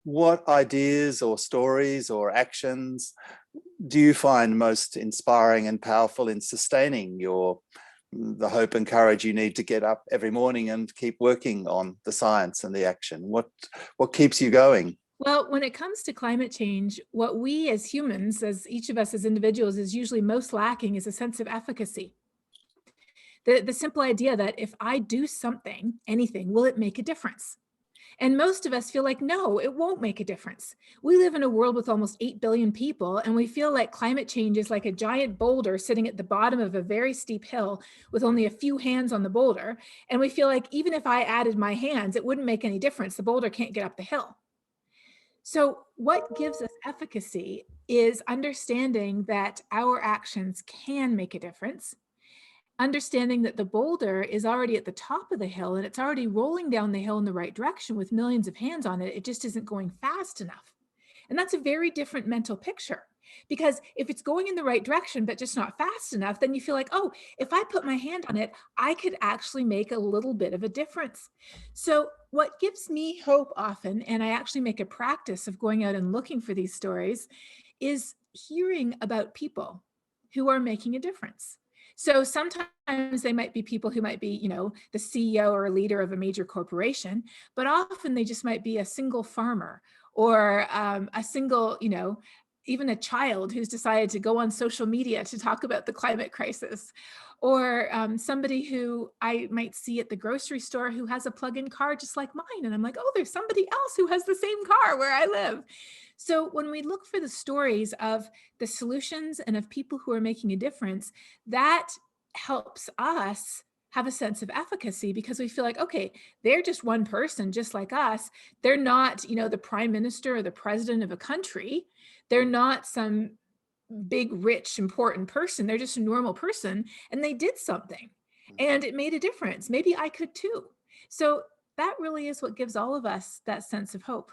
what ideas or stories or actions do you find most inspiring and powerful in sustaining the hope and courage you need to get up every morning and keep working on the science and the action? What keeps you going? Well, when it comes to climate change, what we as humans, as each of us as individuals, is usually most lacking is a sense of efficacy. The simple idea that if I do something, anything, will it make a difference? And most of us feel like, no, it won't make a difference. We live in a world with almost 8 billion people, and we feel like climate change is like a giant boulder sitting at the bottom of a very steep hill with only a few hands on the boulder. And we feel like even if I added my hands, it wouldn't make any difference. The boulder can't get up the hill. So what gives us efficacy is understanding that our actions can make a difference, understanding that the boulder is already at the top of the hill and it's already rolling down the hill in the right direction with millions of hands on it. It just isn't going fast enough. And that's a very different mental picture, because if it's going in the right direction, but just not fast enough, then you feel like, oh, if I put my hand on it, I could actually make a little bit of a difference. So what gives me hope often, and I actually make a practice of going out and looking for these stories, is hearing about people who are making a difference. So sometimes they might be people who might be, the CEO or a leader of a major corporation, but often they just might be a single farmer or a single, even a child who's decided to go on social media to talk about the climate crisis, or somebody who I might see at the grocery store who has a plug-in car just like mine. And I'm like, oh, there's somebody else who has the same car where I live. So when we look for the stories of the solutions and of people who are making a difference, that helps us have a sense of efficacy, because we feel like, okay, they're just one person just like us. They're not, the prime minister or the president of a country. They're not some big, rich, important person. They're just a normal person, and they did something and it made a difference. Maybe I could too. So that really is what gives all of us that sense of hope.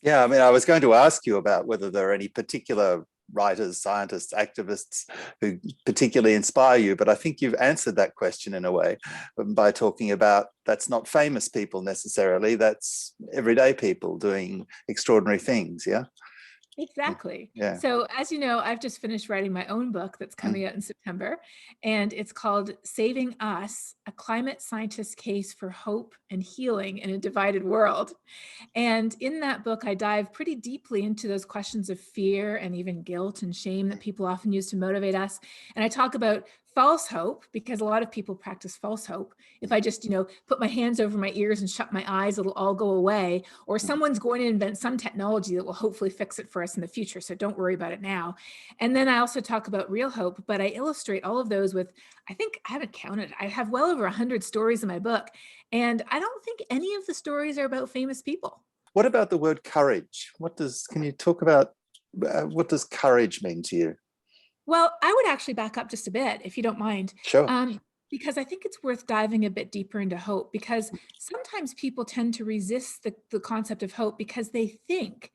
Yeah, I mean, I was going to ask you about whether there are any particular writers, scientists, activists who particularly inspire you, but I think you've answered that question in a way by talking about that's not famous people necessarily, that's everyday people doing extraordinary things, yeah? Exactly. Yeah. So as you know, I've just finished writing my own book that's coming out in September, and it's called Saving Us, A Climate Scientist's Case for Hope and Healing in a Divided World. And in that book, I dive pretty deeply into those questions of fear and even guilt and shame that people often use to motivate us. And I talk about false hope, because a lot of people practice false hope. If I just, put my hands over my ears and shut my eyes, it'll all go away. Or someone's going to invent some technology that will hopefully fix it for us in the future. So don't worry about it now. And then I also talk about real hope, but I illustrate all of those with, I think I haven't counted, I have well over 100 stories in my book. And I don't think any of the stories are about famous people. What about the word courage? Can you talk about what does courage mean to you? Well, I would actually back up just a bit, if you don't mind, Sure. because I think it's worth diving a bit deeper into hope, because sometimes people tend to resist the concept of hope because they think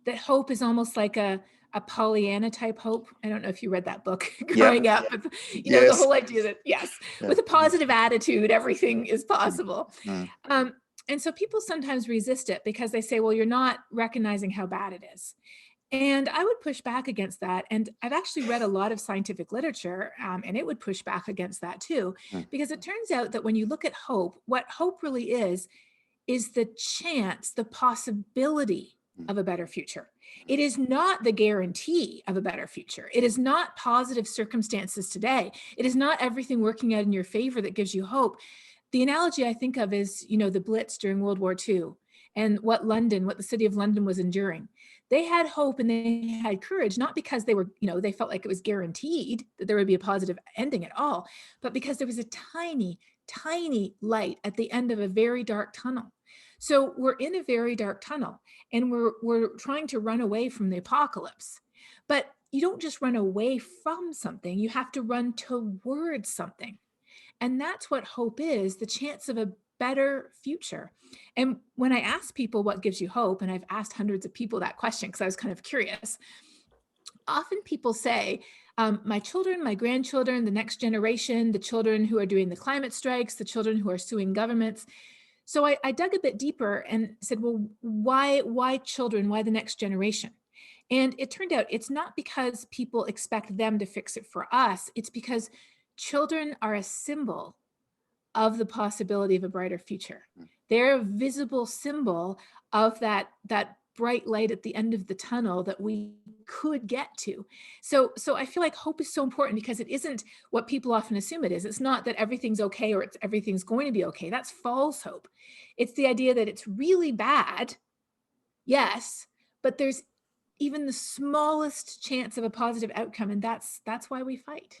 that hope is almost like a Pollyanna type hope. I don't know if you read that book Yep. growing up, but the Yes. whole idea that, yes, Yeah. with a positive attitude, everything is possible. Mm. And so people sometimes resist it because they say, well, you're not recognizing how bad it is. And I would push back against that. And I've actually read a lot of scientific literature, and it would push back against that too, Mm. because it turns out that when you look at hope, what hope really is the chance, the possibility of a better future. It is not the guarantee of a better future. It is not positive circumstances today. It is not everything working out in your favor that gives you hope. The analogy I think of is, the Blitz during World War II and what the city of London was enduring. They had hope and they had courage, not because they were, they felt like it was guaranteed that there would be a positive ending at all, but because there was a tiny, tiny light at the end of a very dark tunnel. So we're in a very dark tunnel and we're trying to run away from the apocalypse. But you don't just run away from something, you have to run towards something. And that's what hope is, the chance of a better future. And when I ask people what gives you hope, and I've asked hundreds of people that question because I was kind of curious, often people say, my children, my grandchildren, the next generation, the children who are doing the climate strikes, the children who are suing governments. So I dug a bit deeper and said, well, why children? Why the next generation? And it turned out it's not because people expect them to fix it for us. It's because children are a symbol of the possibility of a brighter future. They're a visible symbol of that bright light at the end of the tunnel that we could get to. So I feel like hope is so important because it isn't what people often assume it is. It's not that everything's okay or everything's going to be okay. That's false hope. It's the idea that it's really bad, yes, but there's even the smallest chance of a positive outcome, and that's why we fight.